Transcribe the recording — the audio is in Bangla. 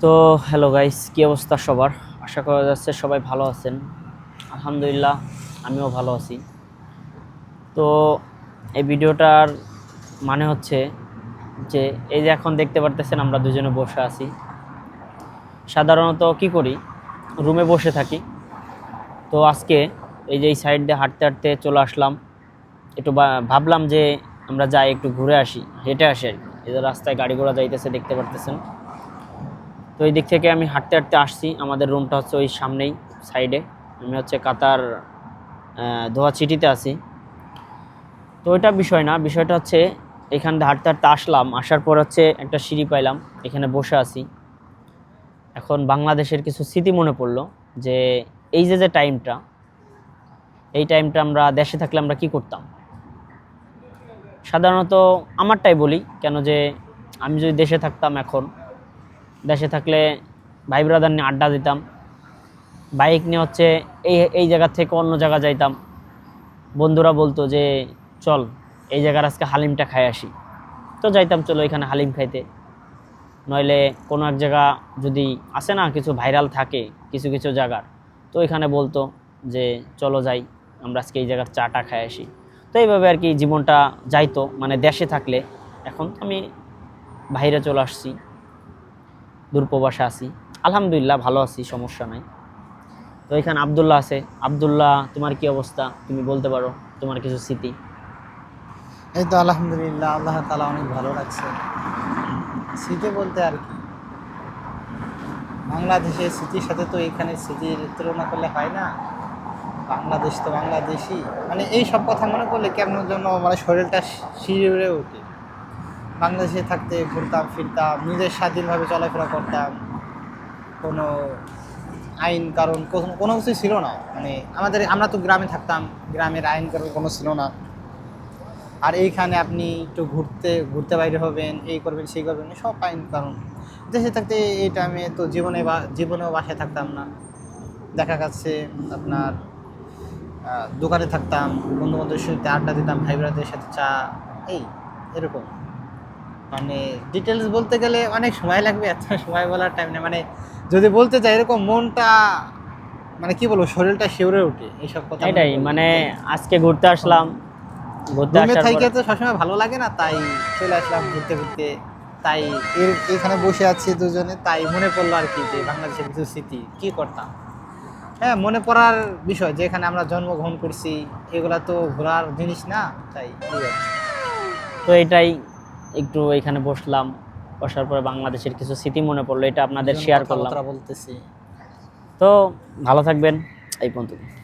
তো হ্যালো গাইস, কি অবস্থা সবার? আশা করা যাচ্ছে সবাই ভালো আছেন। আলহামদুলিল্লাহ, আমিও ভালো আছি। তো এই ভিডিওটার মানে হচ্ছে যে এই যে এখন দেখতে পারতেছেন আমরা দুজনে বসে আছি। সাধারণত কি করি, রুমে বসে থাকি। তো আজকে এই যে এই সাইড দিয়ে হাঁটতে হাঁটতে চলে আসলাম। একটু ভাবলাম যে আমরা যাই একটু ঘুরে আসি, হেঁটে আসি আর কি। এই যে রাস্তায় গাড়ি ঘোড়া যাইতেছে দেখতে পারতেছেন। তো এই দিক থেকে আমি হাঁটতে হাঁটতে আসছি। আমাদের রুমটা হচ্ছে ওই সামনেই সাইডে। আমি হচ্ছে কাতার দোহা সিটিতে আছি। তো ওইটা বিষয় না, বিষয়টা হচ্ছে এখান থেকে হাঁটতে হাঁটতে আসলাম, আসার পর হচ্ছে একটা সিঁড়ি পাইলাম, এখানে বসে আছি। এখন বাংলাদেশের কিছু স্মৃতি মনে পড়লো যে এই যে যে টাইমটা, এই টাইমটা আমরা দেশে থাকলে আমরা কি করতাম। সাধারণত আমারটাই বলি কেন, যে আমি যদি দেশে থাকতাম, এখন দেশে থাকলে ভাই ব্রাদার নিয়ে আড্ডা দিতাম। বাইক নিয়ে হচ্ছে এই এই জায়গা থেকে অন্য জায়গা যাইতাম। বন্ধুরা বলতো যে চল এই জায়গার আজকে হালিমটা খাই আসি। তো যাইতাম, চলো এখানে হালিম খাইতে। নইলে কোনো এক জায়গা যদি আসে না, কিছু ভাইরাল থাকে কিছু কিছু জায়গার, তো এখানে বলতো যে চলো যাই আমরা আজকে এই জায়গার চাটা খাই আসি। তো এইভাবে আর কি জীবনটা যাইতো, মানে দেশে থাকলে। এখন তো আমি বাইরে চলে আসছি, দূরপ্রবাসে আছি। আলহামদুলিল্লাহ ভালো আছি, সমস্যা নাই। তো এখানে আব্দুল্লাহ আছে। আব্দুল্লাহ, তোমার কি অবস্থা? তুমি বলতে পারো তোমার কিছু স্মৃতি। এই তো আলহামদুলিল্লাহ, আল্লাহ তাআলা অনেক ভালো লাগছে। স্মৃতি বলতে আর কি, বাংলাদেশের স্মৃতির সাথে তো এখানে স্মৃতির তুলনা করলে হয় না। বাংলাদেশ তো বাংলাদেশই, মানে এই সব কথা মনে করলে কেমন যেন মানে শরীরটা শিহরে ওঠে। বাংলাদেশে থাকতে ঘুরতাম ফিরতাম, নিজের স্বাধীনভাবে চলাফেরা করতাম। কোনো আইন কারণ কোনো কিছুই ছিল না। মানে আমরা তো গ্রামে থাকতাম, গ্রামের আইন কারণ কোনো ছিল না। আর এইখানে আপনি একটু ঘুরতে বাইরে হবেন, এই করবেন সেই করবেন, সব আইন কারণ। দেশে থাকতে এই টাইমে তো জীবনেও বাসায় থাকতাম না। দেখা যাচ্ছে আপনার দোকানে থাকতাম, বন্ধু বান্ধবের সাথে আড্ডা দিতাম, ভাই ব্রাদের সাথে চা, এই এরকম। মানে ডিটেলস বলতে গেলে অনেক সময় লাগবে, এত সময় বলার টাইম নেই। মানে যদি বলতে চাই এরকম মনটা, মানে কি বলবো, শরীরটা শিউরে ওঠে এইসব কথা মনে এটাই করলে। মানে আজকে ঘুরতে আসলাম, ঘুরতে রুমে আসার থাইকে পরে তো সবসময় ভালো লাগে না, তাই চলে আসলাম ঘুরতে ঘুরতে। তাই এখানে বসে আছি দুজনে, তাই মনে পড়লো আর কি যে বাংলাদেশের কিছু স্মৃতি কি করতাম। হ্যাঁ, মনে পড়ার বিষয় যে এখানে আমরা জন্মগ্রহণ করছি, এগুলা তো ঘোরার জিনিস না, তাই এই আর কি। তো এটাই একটু এখানে বসলাম, বসার পরে বাংলাদেশের কিছু স্মৃতি মনে পড়লো, এটা এই আপনাদের জন্য শেয়ার করলাম। কথাবার্তা বলতেছি। তো ভালো থাকবেন, এই পর্যন্ত।